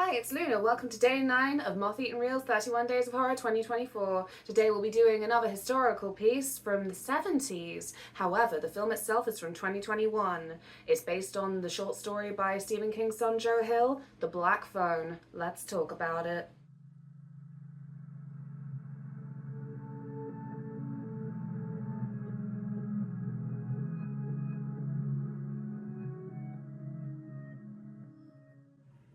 Hi, it's Luna. Welcome to day 9 of Moth Eaten Reel's 31 Days of Horror 2024. Today we'll be doing another historical piece from the 70s. However, the film itself is from 2021. It's based on the short story by Stephen King's son Joe Hill, The Black Phone. Let's talk about it.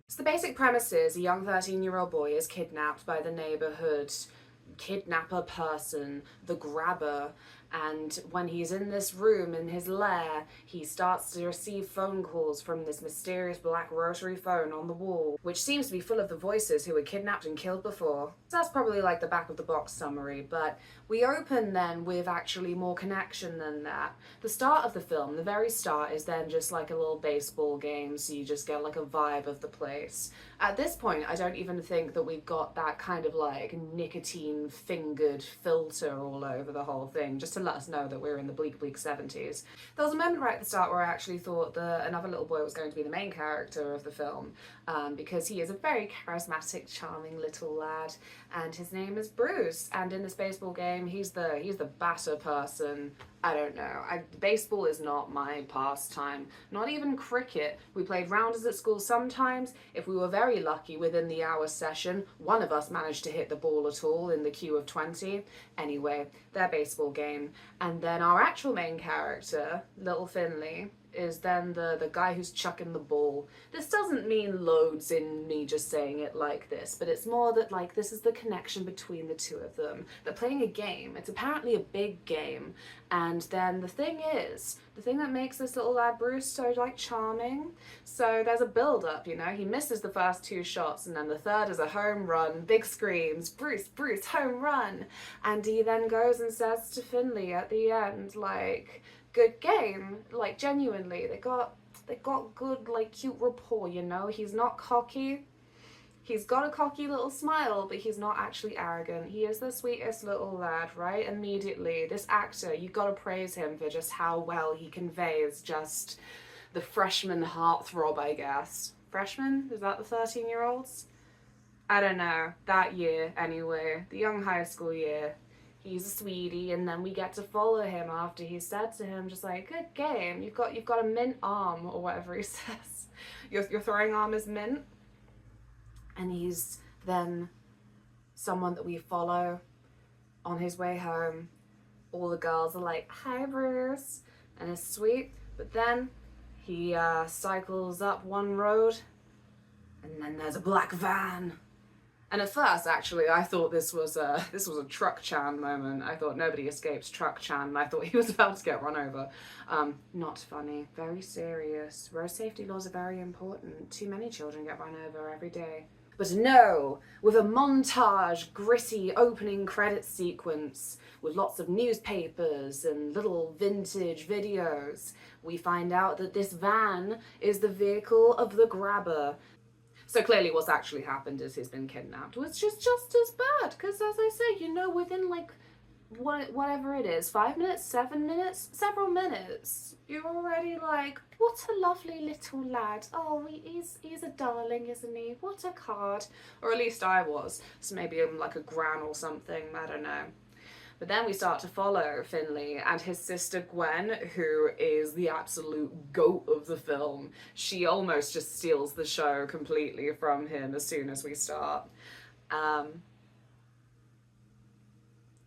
So the basic premise is a young 13-year-old boy is kidnapped by the neighborhood kidnapper person, the grabber, and when he's in this room in his lair, he starts to receive phone calls from this mysterious black rotary phone on the wall, which seems to be full of the voices who were kidnapped and killed before. So that's probably like the back of the box summary, but we open then with actually more connection than that. The start of the film, the very start, is then just like a little baseball game, so you just get like a vibe of the place. At this point, I don't even think that we've got that kind of like nicotine fingered filter all over the whole thing, just to let us know that we're in the bleak 70s. There was a moment right at the start where I actually thought that another little boy was going to be the main character of the film, because he is a very charismatic, charming little lad, and his name is Bruce, and in this baseball game he's the batter person. I don't know. Baseball is not my pastime. Not even cricket. We played rounders at school sometimes. If we were very lucky, within the hour session, one of us managed to hit the ball at all in the queue of 20. Anyway, their baseball game. And then our actual main character, Little Finley, is then the guy who's chucking the ball. This doesn't mean loads in me just saying it like this, but it's more that like this is the connection between the two of them. They're playing a game. It's apparently a big game. And then the thing that makes this little lad Bruce so like charming, so there's a build up, you know, he misses the first 2 shots and then the third is a home run, big screams, Bruce, Bruce, home run. And he then goes and says to Finley at the end, like, good game, like genuinely, they got good like cute rapport, you know. He's not cocky. He's got a cocky little smile, but he's not actually arrogant. He is the sweetest little lad, right? Immediately, this actor, you've got to praise him for just how well he conveys just the freshman heartthrob, I guess. Freshman? Is that the 13-year-olds? I don't know. That year, anyway. The young high school year. He's a sweetie, and then we get to follow him after he said to him, just like, good game, you've got a mint arm, or whatever he says. Your throwing arm is mint. And he's then someone that we follow on his way home. All the girls are like, hi Bruce, and it's sweet. But then he cycles up one road, and then there's a black van. And at first, actually, I thought this was a Truck-chan moment. I thought nobody escapes Truck-chan, and I thought he was about to get run over. Not funny. Very serious. Road safety laws are very important. Too many children get run over every day. But no, with a montage, gritty opening credits sequence with lots of newspapers and little vintage videos, we find out that this van is the vehicle of the grabber. So clearly what's actually happened is he's been kidnapped, which is just as bad, because as I say, you know, within like whatever it is, 5 minutes, 7 minutes, several minutes, you're already like, what a lovely little lad. Oh, he's a darling, isn't he? What a card. Or at least I was. So maybe I'm like a gran or something, I don't know. But then we start to follow Finley and his sister Gwen, who is the absolute goat of the film. She almost just steals the show completely from him as soon as we start. And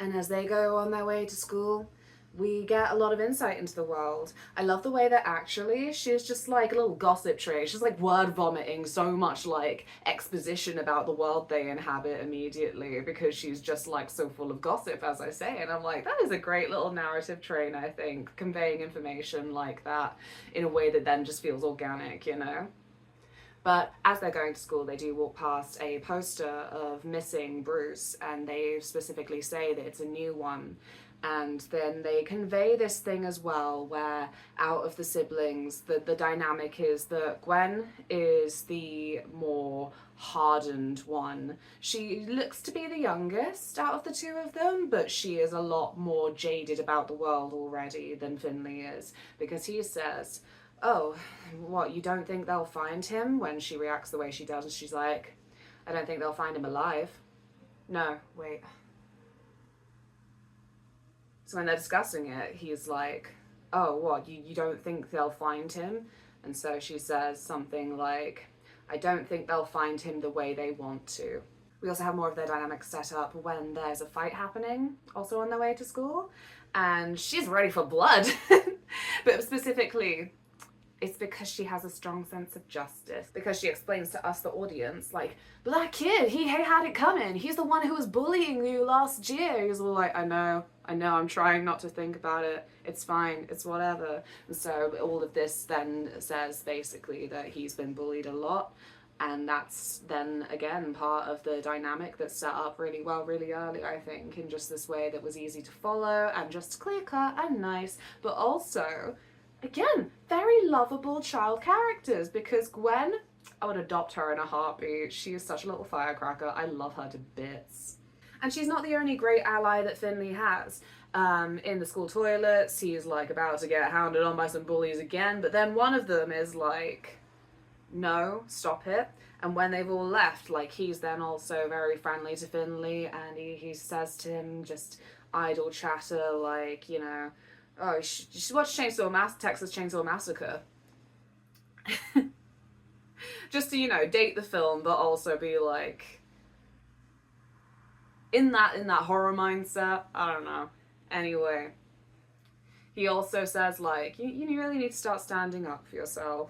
as they go on their way to school, we get a lot of insight into the world. I love the way that actually she's just like a little gossip tray. She's like word vomiting so much like exposition about the world they inhabit immediately, because she's just like so full of gossip, as I say. And I'm like, that is a great little narrative train, I think, conveying information like that in a way that then just feels organic, you know? But as they're going to school, they do walk past a poster of missing Bruce, and they specifically say that it's a new one. And then they convey this thing as well, where out of the siblings, the dynamic is that Gwen is the more hardened one. She looks to be the youngest out of the two of them, but she is a lot more jaded about the world already than Finley is, because he says, oh, what, you don't think they'll find him? When she reacts the way she does, and she's like, I don't think they'll find him alive. No, wait. So when they're discussing it, he's like, oh, what, you don't think they'll find him? And so she says something like, I don't think they'll find him the way they want to. We also have more of their dynamics set up when there's a fight happening, also on their way to school. And she's ready for blood. But specifically, it's because she has a strong sense of justice. Because she explains to us, the audience, like, but that kid, he had it coming. He's the one who was bullying you last year. He's all like, I know, I'm trying not to think about it. It's fine, it's whatever. And so all of this then says basically that he's been bullied a lot. And that's then, again, part of the dynamic that's set up really well, really early, I think, in just this way that was easy to follow and just clear-cut and nice, but also, again, very lovable child characters, because Gwen, I would adopt her in a heartbeat. She is such a little firecracker. I love her to bits. And she's not the only great ally that Finley has. In the school toilets, he's, like, about to get hounded on by some bullies again, but then one of them is like, no, stop it. And when they've all left, like, he's then also very friendly to Finley, and he says to him just idle chatter, like, you know, oh, you should watch Texas Chainsaw Massacre. Just to, you know, date the film, but also be like, in that horror mindset. I don't know. Anyway, he also says, like, you really need to start standing up for yourself.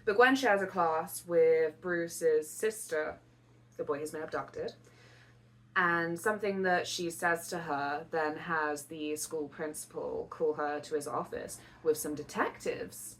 But Gwen shares a class with Bruce's sister, the boy who's been abducted. And something that she says to her then has the school principal call her to his office with some detectives.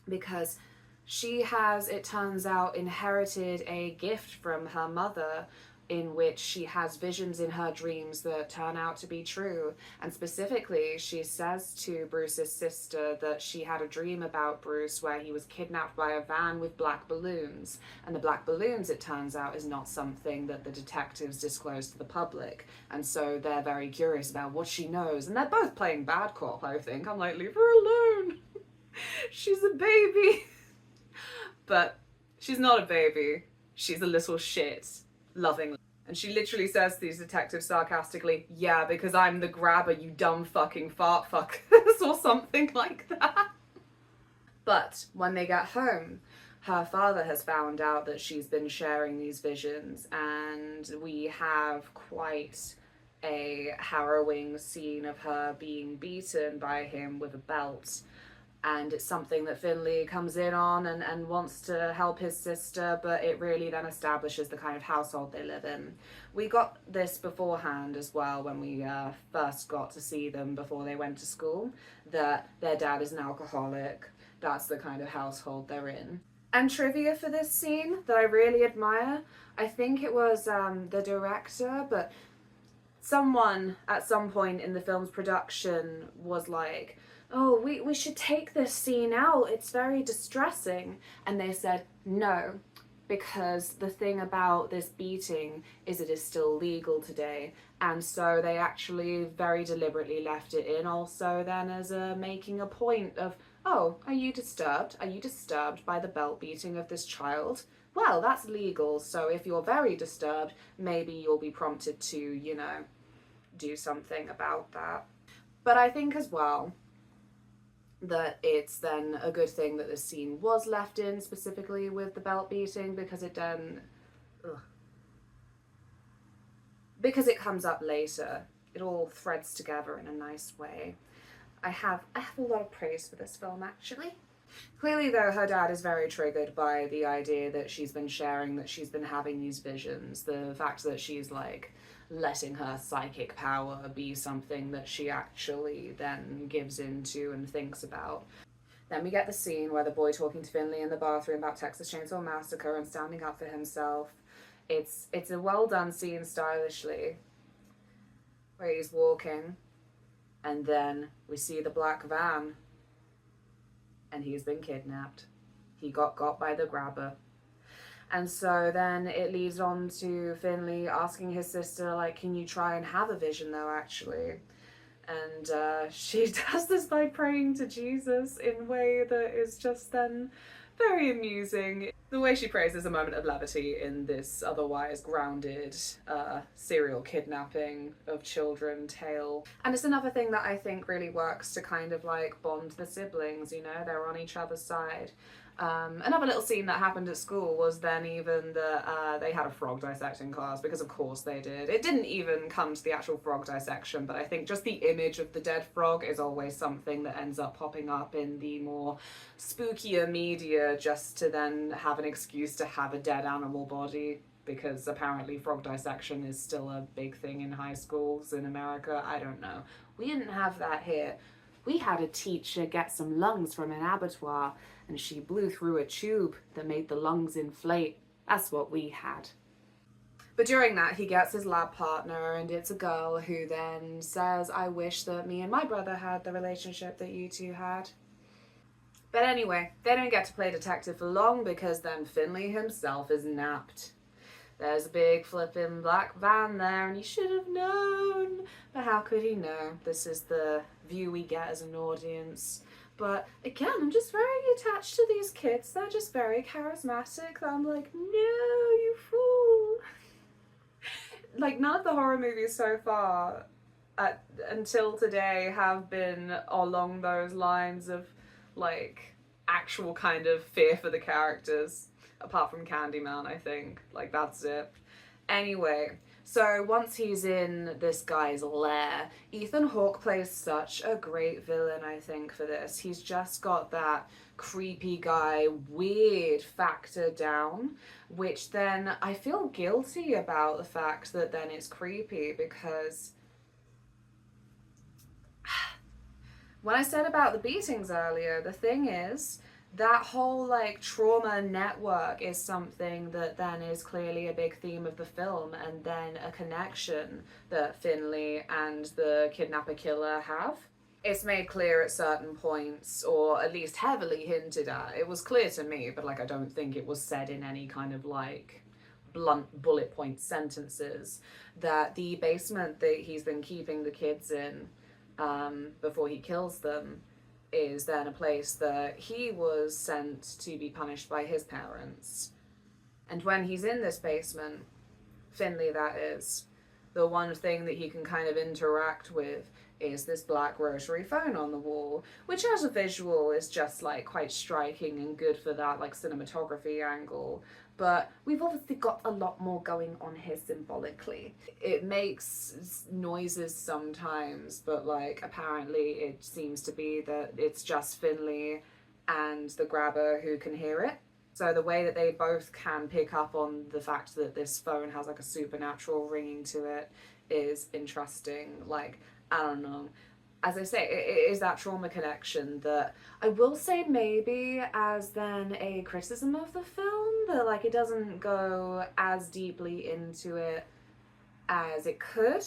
Because she has, it turns out, inherited a gift from her mother in which she has visions in her dreams that turn out to be true. And specifically, she says to Bruce's sister that she had a dream about Bruce where he was kidnapped by a van with black balloons. And the black balloons, it turns out, is not something that the detectives disclose to the public. And so they're very curious about what she knows. And they're both playing bad cop, I think. I'm like, leave her alone. She's a baby. But she's not a baby. She's a little shit. Loving. And she literally says to these detectives sarcastically, yeah, because I'm the grabber, you dumb fucking fart fuckers, or something like that. But when they get home, her father has found out that she's been sharing these visions, and we have quite a harrowing scene of her being beaten by him with a belt. And it's something that Finley comes in on and wants to help his sister, but it really then establishes the kind of household they live in. We got this beforehand as well when we first got to see them before they went to school, that their dad is an alcoholic. That's the kind of household they're in. And trivia for this scene that I really admire, I think it was the director, but someone at some point in the film's production was like, oh, we should take this scene out, it's very distressing. And they said, no, because the thing about this beating is it is still legal today. And so they actually very deliberately left it in also then as making a point of, oh, are you disturbed? Are you disturbed by the belt beating of this child? Well, that's legal, so if you're very disturbed, maybe you'll be prompted to, you know, do something about that. But I think as well, that it's then a good thing that this scene was left in, specifically with the belt beating, because it then, because it comes up later. It all threads together in a nice way. I have a lot of praise for this film, actually. Clearly, though, her dad is very triggered by the idea that she's been sharing, that she's been having these visions, the fact that she's, like, letting her psychic power be something that she actually then gives into and thinks about. Then we get the scene where the boy talking to Finley in the bathroom about Texas Chainsaw Massacre and standing up for himself. It's a well done scene stylishly, where he's walking, and then we see the black van, and he's been kidnapped. He got by the grabber. And so then it leads on to Finley asking his sister, like, can you try and have a vision though, actually? And she does this by praying to Jesus in a way that is just then very amusing. The way she prays is a moment of levity in this otherwise grounded serial kidnapping of children tale. And it's another thing that I think really works to kind of like bond the siblings, you know, they're on each other's side. Another little scene that happened at school was then even that they had a frog dissecting class, because of course they did. It didn't even come to the actual frog dissection, but I think just the image of the dead frog is always something that ends up popping up in the more spookier media, just to then have an excuse to have a dead animal body, because apparently frog dissection is still a big thing in high schools in America. I don't know. We didn't have that here. We had a teacher get some lungs from an abattoir, and she blew through a tube that made the lungs inflate. That's what we had. But during that, he gets his lab partner, and it's a girl who then says, I wish that me and my brother had the relationship that you two had. But anyway, they don't get to play detective for long, because then Finley himself is napped. There's a big flippin' black van there, and he should have known. But how could he know? This is the view we get as an audience. But again, I'm just very attached to these kids. They're just very charismatic. I'm like, no, you fool. Like, none of the horror movies so far until today have been along those lines of, like, actual kind of fear for the characters. Apart from Candyman, I think. Like, that's it. Anyway, so once he's in this guy's lair, Ethan Hawke plays such a great villain, I think, for this. He's just got that creepy guy, weird factor down, which then I feel guilty about the fact that then it's creepy, because when I said about the beatings earlier, the thing is, that whole like trauma network is something that then is clearly a big theme of the film, and then a connection that Finley and the kidnapper killer have. It's made clear at certain points, or at least heavily hinted at. It was clear to me, but like I don't think it was said in any kind of like blunt bullet point sentences, that the basement that he's been keeping the kids in before he kills them is then a place that he was sent to be punished by his parents. And when he's in this basement, Finley that is, the one thing that he can kind of interact with is this black rotary phone on the wall, which as a visual is just like quite striking and good for that like cinematography angle. But we've obviously got a lot more going on here symbolically. It makes noises sometimes, but like apparently it seems to be that it's just Finley and the grabber who can hear it. So the way that they both can pick up on the fact that this phone has like a supernatural ringing to it is interesting. Like, I don't know. As I say, it is that trauma connection that I will say maybe as then a criticism of the film, that like it doesn't go as deeply into it as it could.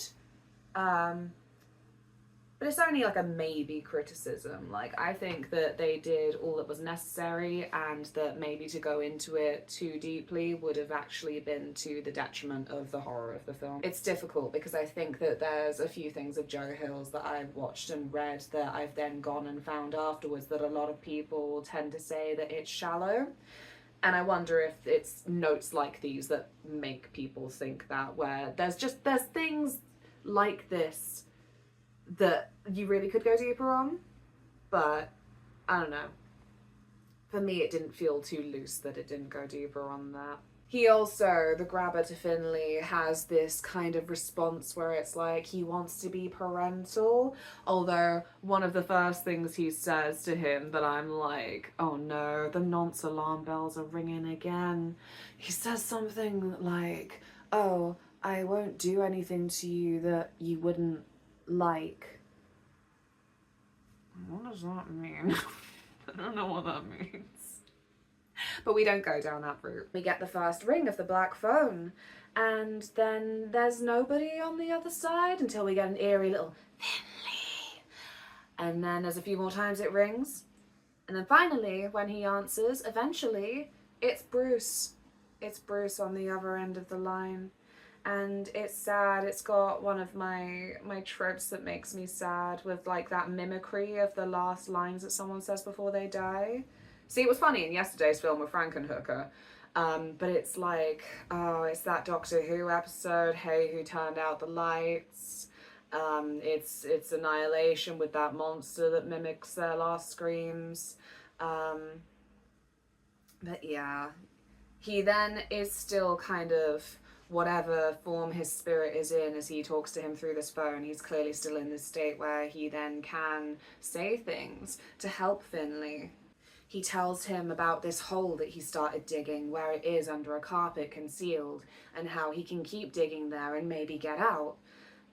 But it's only like a maybe criticism. Like, I think that they did all that was necessary, and that maybe to go into it too deeply would have actually been to the detriment of the horror of the film. It's difficult because I think that there's a few things of Joe Hill's that I've watched and read that I've then gone and found afterwards that a lot of people tend to say that it's shallow. And I wonder if it's notes like these that make people think that, where there's things like this that you really could go deeper on, but I don't know. For me, it didn't feel too loose that it didn't go deeper on that. He also, the grabber to Finley, has this kind of response where it's like he wants to be parental, although one of the first things he says to him that I'm like, oh no, the nonce alarm bells are ringing again. He says something like, oh, I won't do anything to you that you wouldn't like. What does that mean? I don't know what that means. But we don't go down that route. We get the first ring of the black phone, and then there's nobody on the other side until we get an eerie little Finley. And then there's a few more times it rings. And then finally, when he answers, eventually, it's Bruce. It's Bruce on the other end of the line. and it's sad. It's got one of my tropes that makes me sad, with like that mimicry of the last lines that someone says before they die. See, it was funny in yesterday's film with Frankenhooker, but it's like, oh, it's that Doctor Who episode, Hey, Who Turned Out the Lights? It's Annihilation with that monster that mimics their last screams. But yeah, he then is still kind of whatever form his spirit is in as he talks to him through this phone. He's clearly still in this state where he then can say things to help Finley. He tells him about this hole that he started digging, where it is under a carpet concealed, and how he can keep digging there and maybe get out.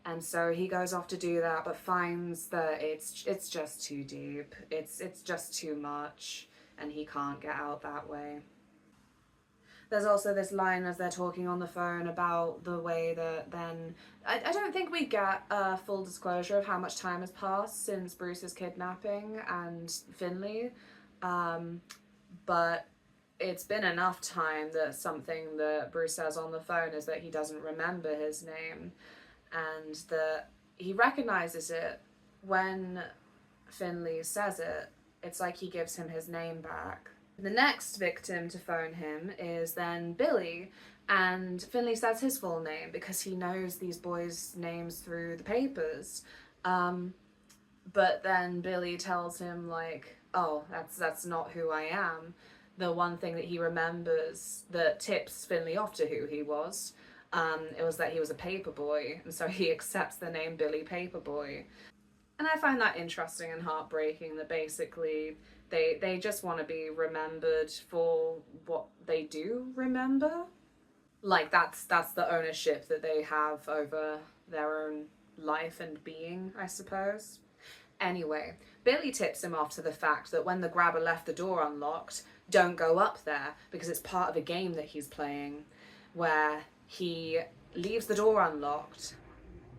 And so he goes off to do that, but finds that it's just too deep. It's just too much, and he can't get out that way. There's also this line as they're talking on the phone about the way that then... I don't think we get a full disclosure of how much time has passed since Bruce's kidnapping and Finley, but it's been enough time that something that Bruce says on the phone is that he doesn't remember his name, and that he recognizes it when Finley says it. It's like he gives him his name back. The next victim to phone him is then Billy, and Finley says his full name because he knows these boys' names through the papers. But then Billy tells him, like, oh, that's not who I am. The one thing that he remembers that tips Finley off to who he was, it was that he was a paperboy, and so he accepts the name Billy Paperboy. And I find that interesting and heartbreaking that basically they just want to be remembered for what they do remember. Like, that's the ownership that they have over their own life and being, I suppose. Anyway, Billy tips him off to the fact that when the grabber left the door unlocked, don't go up there, because it's part of a game that he's playing where he leaves the door unlocked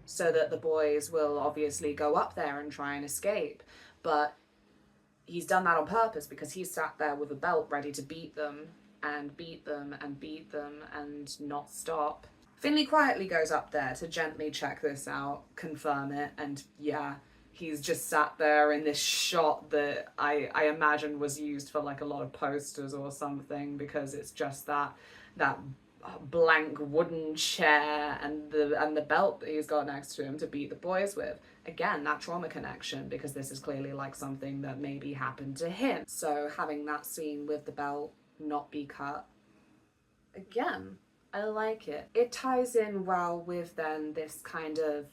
so that the boys will obviously go up there and try and escape. But he's done that on purpose because he's sat there with a belt ready to beat them and beat them and beat them and not stop. Finley quietly goes up there to gently check this out, confirm it, and yeah, he's just sat there in this shot that I imagine was used for like a lot of posters or something, because it's just that blank wooden chair and the belt that he's got next to him to beat the boys with. Again, that trauma connection, because this is clearly like something that maybe happened to him. So having that scene with the belt not be cut, again, I like it. It ties in well with then this kind of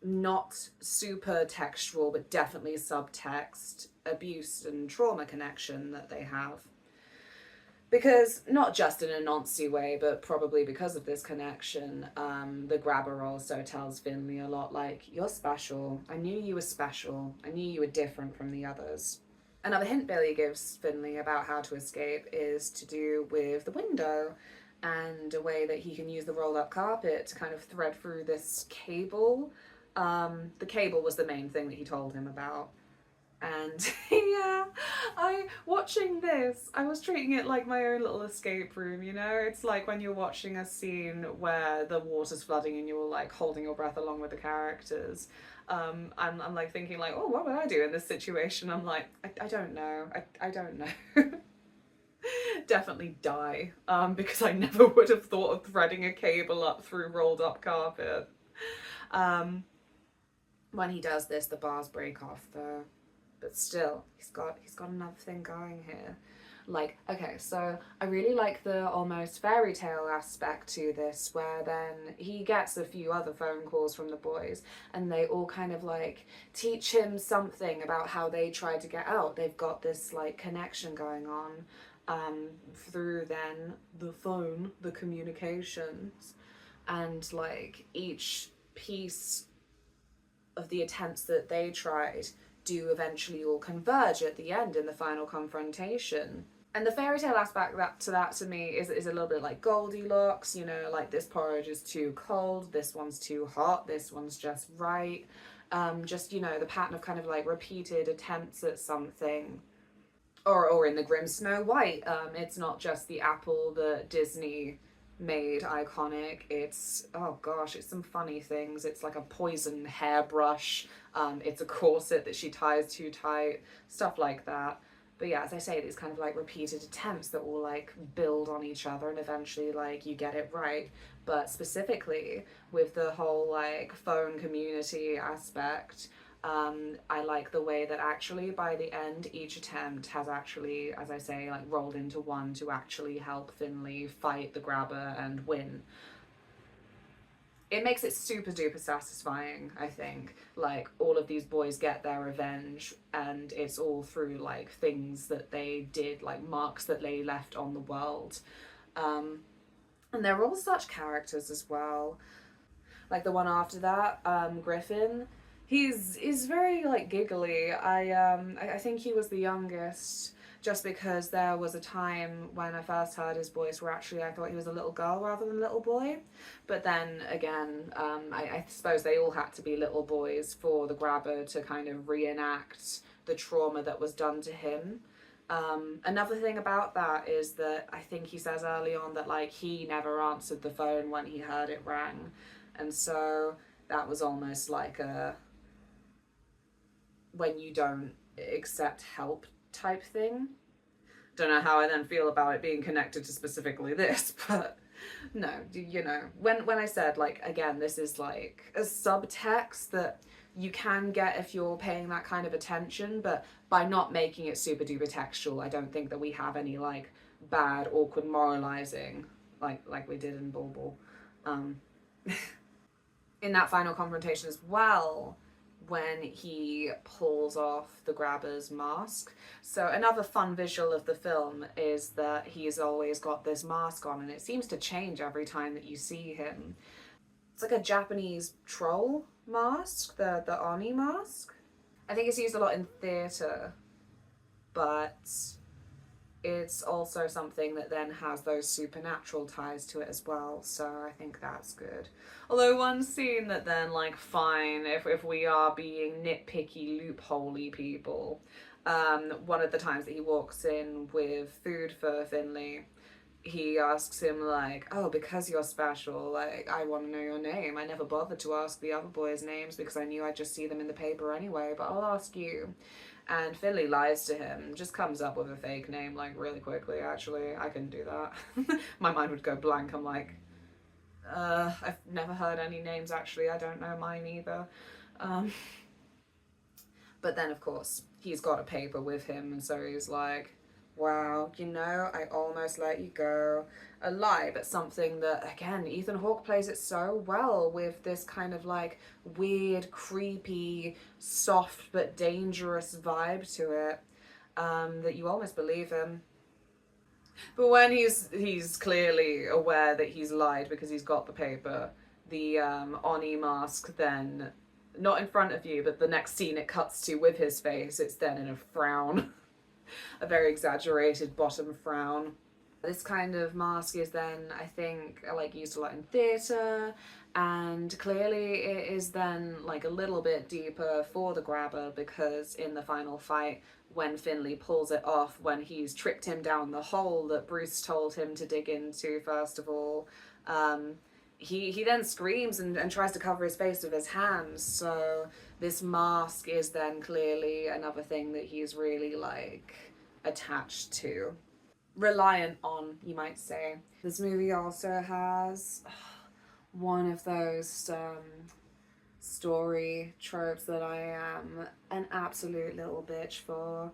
not super textual but definitely subtext abuse and trauma connection that they have. Because, not just in a Nancy way, but probably because of this connection, the grabber also tells Finley a lot like, you're special, I knew you were special, I knew you were different from the others. Another hint Billy gives Finley about how to escape is to do with the window, and a way that he can use the roll-up carpet to kind of thread through this cable. The cable was the main thing that he told him about. And yeah, watching this, I was treating it like my own little escape room, you know? It's like when you're watching a scene where the water's flooding and you're like holding your breath along with the characters. I'm like thinking like, oh, what would I do in this situation? I'm like, I don't know. I don't know. Definitely die, because I never would have thought of threading a cable up through rolled up carpet. When he does this, the bars break off though. But still, he's got another thing going here. Like, okay, so I really like the almost fairy tale aspect to this, where then he gets a few other phone calls from the boys, and they all kind of like teach him something about how they tried to get out. They've got this like connection going on through then the phone, the communications, and like each piece of the attempts that they tried do eventually all converge at the end in the final confrontation. And the fairy tale aspect to that to me is a little bit like Goldilocks, you know, like this porridge is too cold, this one's too hot, this one's just right. Just, you know, the pattern of kind of like repeated attempts at something. Or in the Grimm Snow White, it's not just the apple that Disney made iconic. It's, oh gosh, it's some funny things. It's like a poison hairbrush. It's a corset that she ties too tight, stuff like that. But yeah, as I say, these kind of like repeated attempts that will like build on each other and eventually like you get it right. But specifically with the whole like phone community aspect, I like the way that actually by the end each attempt has actually, as I say, like rolled into one to actually help Finley fight the grabber and win. It makes it super duper satisfying, I think. Like all of these boys get their revenge and it's all through like things that they did, like marks that they left on the world. Um, and they're all such characters as well. Like the one after that, Griffin, he's very like giggly. I think he was the youngest just because there was a time when I first heard his voice where actually I thought he was a little girl rather than a little boy. But then again, I suppose they all had to be little boys for the grabber to kind of reenact the trauma that was done to him. Another thing about that is that I think he says early on that like he never answered the phone when he heard it rang, and so that was almost like a when you don't accept help type thing. Don't know how I then feel about it being connected to specifically this, but no, you know, when I said like again, this is like a subtext that you can get if you're paying that kind of attention, but by not making it super duper textual, I don't think that we have any like bad awkward moralizing like we did in Bulbul. Um, in that final confrontation as well, when he pulls off the grabber's mask. So another fun visual of the film is that he's always got this mask on and it seems to change every time that you see him. It's like a Japanese troll mask, the Oni mask. I think it's used a lot in theatre, but it's also something that then has those supernatural ties to it as well, so I think that's good. Although one scene that then, like, fine, if we are being nitpicky, loopholey people, one of the times that he walks in with food for Finley, he asks him like, oh, because you're special, like, I want to know your name. I never bothered to ask the other boys' names because I knew I'd just see them in the paper anyway, but I'll ask you. And Finley lies to him, just comes up with a fake name like really quickly. Actually, I couldn't do that. My mind would go blank. I'm like, I've never heard any names actually. I don't know mine either. But then of course he's got a paper with him, and so he's like, wow, you know, I almost let you go. A lie, but something that, again, Ethan Hawke plays it so well with this kind of like weird, creepy, soft but dangerous vibe to it, that you almost believe him. But when he's clearly aware that he's lied because he's got the paper, the Oni mask then, not in front of you, but the next scene it cuts to with his face, it's then in a frown. A very exaggerated bottom frown. This kind of mask is then, I think, like used a lot in theatre, and clearly it is then like a little bit deeper for the grabber because in the final fight, when Finley pulls it off, when he's tricked him down the hole that Bruce told him to dig into first of all, he then screams and tries to cover his face with his hands. So this mask is then clearly another thing that he's really like attached to, reliant on, you might say. This movie also has one of those story tropes that I am an absolute little bitch for.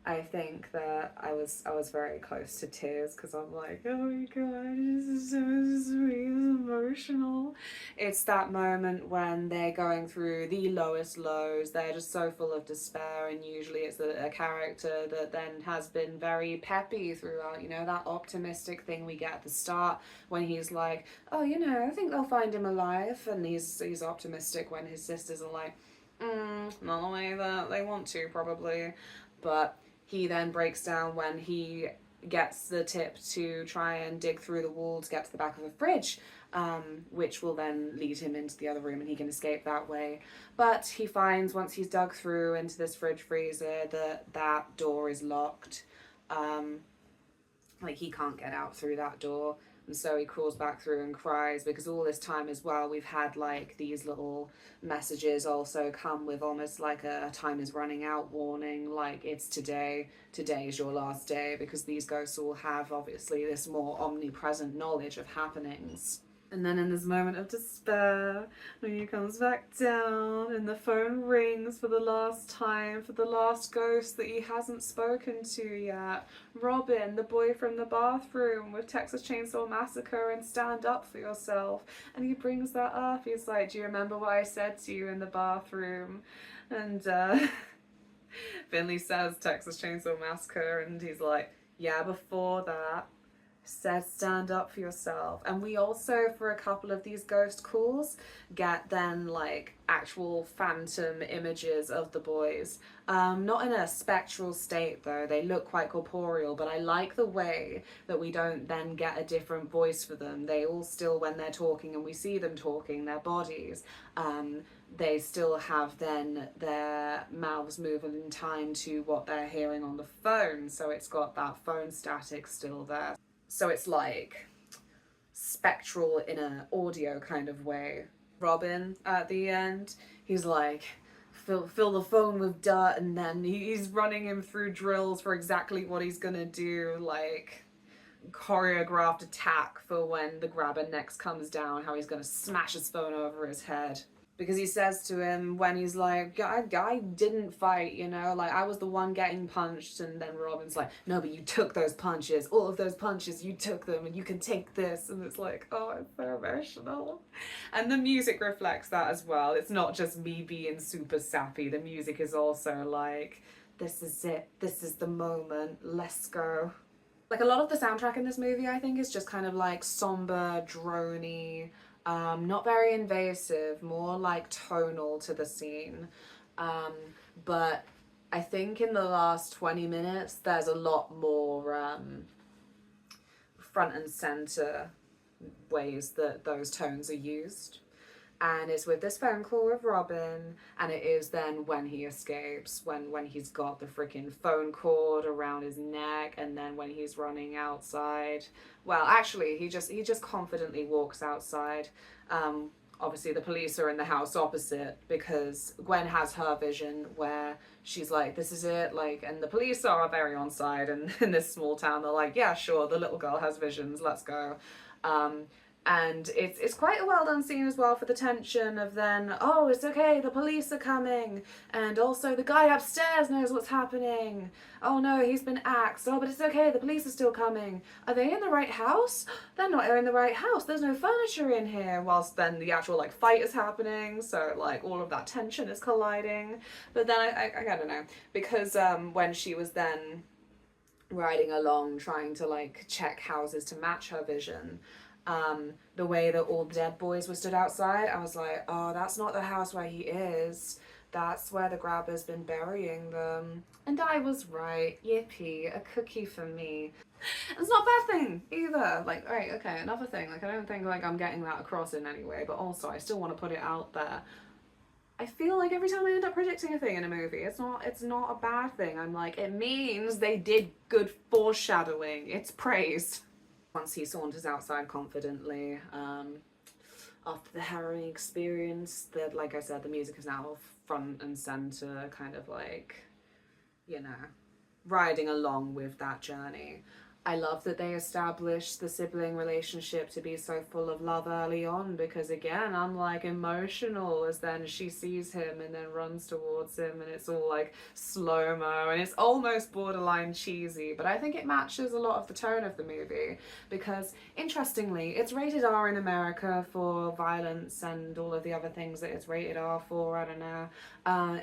I think that I was very close to tears because I'm like, oh my god, this is so sweet, emotional. It's that moment when they're going through the lowest lows, they're just so full of despair, and usually it's a character that then has been very peppy throughout, you know, that optimistic thing we get at the start when he's like, oh, you know, I think they'll find him alive, and he's optimistic when his sisters are like, not the way that they want to, probably. But he then breaks down when he gets the tip to try and dig through the wall to get to the back of a fridge, which will then lead him into the other room and he can escape that way. But he finds once he's dug through into this fridge freezer that door is locked. Like he can't get out through that door. And so he crawls back through and cries, because all this time as well we've had like these little messages also come with almost like a time is running out warning, like it's today, today is your last day, because these ghosts all have obviously this more omnipresent knowledge of happenings. And then in this moment of despair, when he comes back down and the phone rings for the last time, for the last ghost that he hasn't spoken to yet, Robin, the boy from the bathroom with Texas Chainsaw Massacre and Stand Up For Yourself. And he brings that up. He's like, do you remember what I said to you in the bathroom? And Finley says Texas Chainsaw Massacre, and he's like, yeah, before that said stand up for yourself. And we also, for a couple of these ghost calls, get then like actual phantom images of the boys, not in a spectral state though, they look quite corporeal, but I like the way that we don't then get a different voice for them. They all still, when they're talking and we see them talking, their bodies, they still have then their mouths moving in time to what they're hearing on the phone, so it's got that phone static still there. So it's like spectral in an audio kind of way. Robin, at the end, he's like, fill the phone with dirt, and then he's running him through drills for exactly what he's gonna do, like choreographed attack for when the grabber next comes down, how he's gonna smash his phone over his head. Because he says to him when he's like, I didn't fight, you know, like I was the one getting punched, and then Robin's like, no, but you took those punches, all of those punches, you took them, and you can take this. And it's like, oh, it's so emotional. And the music reflects that as well. It's not just me being super sappy, the music is also like, this is it, this is the moment, let's go. Like a lot of the soundtrack in this movie, I think, is just kind of like somber, droney, not very invasive, more like tonal to the scene. But I think in the last 20 minutes, there's a lot more front and center ways that those tones are used. And it's with this phone call with Robin, and it is then when he escapes, when he's got the freaking phone cord around his neck, and then when he's running outside. Well, actually, he just confidently walks outside. Obviously, the police are in the house opposite, because Gwen has her vision where she's like, this is it, like, and the police are very on side, and in this small town, they're like, yeah, sure, the little girl has visions, let's go. And it's quite a well done scene as well, for the tension of then, oh, it's okay, the police are coming, and also the guy upstairs knows what's happening. Oh no, he's been axed. Oh, but it's okay, the police are still coming. Are they in the right house? They're not in the right house. There's no furniture in here. Whilst then the actual like fight is happening, so like all of that tension is colliding. But then I don't know, because when she was then riding along trying to like check houses to match her vision, the way that all the dead boys were stood outside, I was like, oh, that's not the house where he is. That's where the grabber's been burying them. And I was right. Yippee, a cookie for me. It's not a bad thing either. Like, right, okay, another thing. Like, I don't think like I'm getting that across in any way, but also I still want to put it out there. I feel like every time I end up predicting a thing in a movie, it's not a bad thing. I'm like, it means they did good foreshadowing. It's praise. Once he saunters outside confidently, after the harrowing experience, that, like I said, the music is now front and center, kind of like, you know, riding along with that journey. I love that they established the sibling relationship to be so full of love early on, because again, I'm like emotional as then she sees him and then runs towards him, and it's all like slow-mo and it's almost borderline cheesy, but I think it matches a lot of the tone of the movie, because interestingly, it's rated R in America for violence and all of the other things that it's rated R for, I don't know.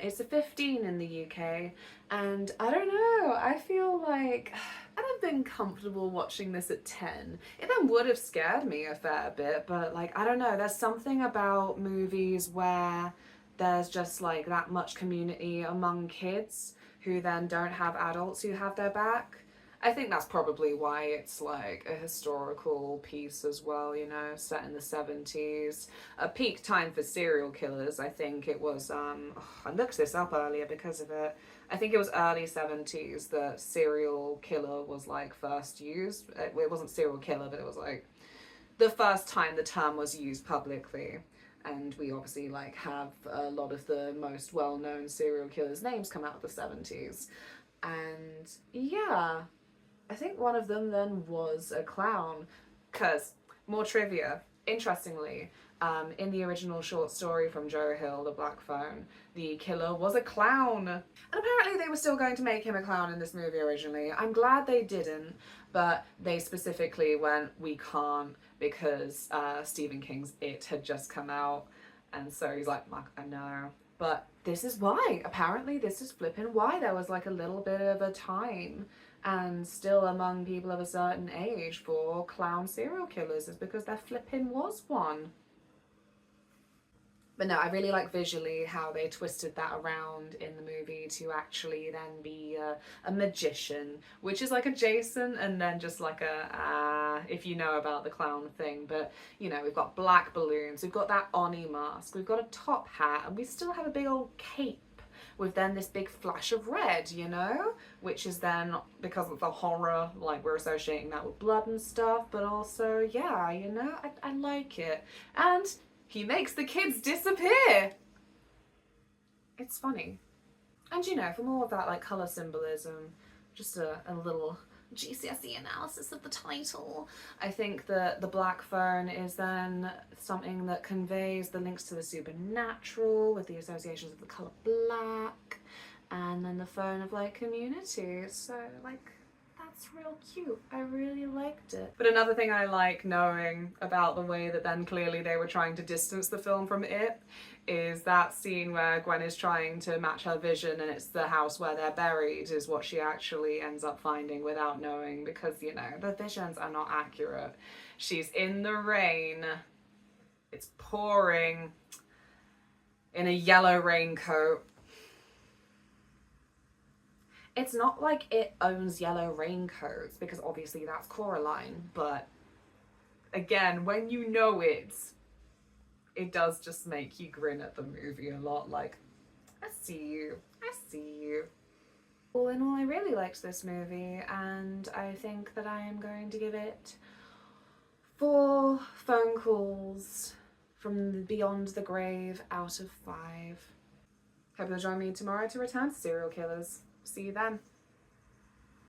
It's a 15 in the UK, and I don't know, I feel like I'd have been comfortable watching this at 10. It then would have scared me a fair bit, but like, I don't know, there's something about movies where there's just like that much community among kids who then don't have adults who have their back. I think that's probably why it's like a historical piece as well, you know, set in the 70s. A peak time for serial killers, I think it was, I looked this up earlier because of it. I think it was early 70s that serial killer was like first used. It wasn't serial killer, but it was like the first time the term was used publicly. And we obviously like have a lot of the most well-known serial killers' names come out of the 70s. And yeah, I think one of them then was a clown. Because, more trivia, interestingly, in the original short story from Joe Hill, The Black Phone, the killer was a clown. And apparently they were still going to make him a clown in this movie originally. I'm glad they didn't, but they specifically went, we can't, because Stephen King's It had just come out. And so he's like, I know. But this is why. Apparently this is flipping why there was like a little bit of a time and still among people of a certain age for clown serial killers, is because there flipping was one. But no, I really like visually how they twisted that around in the movie to actually then be a magician, which is like adjacent and then just like if you know about the clown thing. But, you know, we've got black balloons, we've got that Oni mask, we've got a top hat, and we still have a big old cape with then this big flash of red, you know, which is then, because of the horror, like we're associating that with blood and stuff, but also, yeah, you know, I like it. And he makes the kids disappear. It's funny. And you know, for more of that like colour symbolism, just a little GCSE analysis of the title, I think that the black phone is then something that conveys the links to the supernatural with the associations of the colour black, and then the phone of like community. So like, that's real cute. I really liked it. But another thing I like knowing about the way that then clearly they were trying to distance the film from it is that scene where Gwen is trying to match her vision and it's the house where they're buried is what she actually ends up finding without knowing, because, you know, the visions are not accurate. She's in the rain. It's pouring in a yellow raincoat. It's not like it owns yellow raincoats, because obviously that's Coraline, but again, when you know it does just make you grin at the movie a lot, like, I see you, I see you. All in all, I really liked this movie, and I think that I am going to give it 4 phone calls from beyond the grave out of 5. Hope you'll join me tomorrow to return to serial killers. See you then.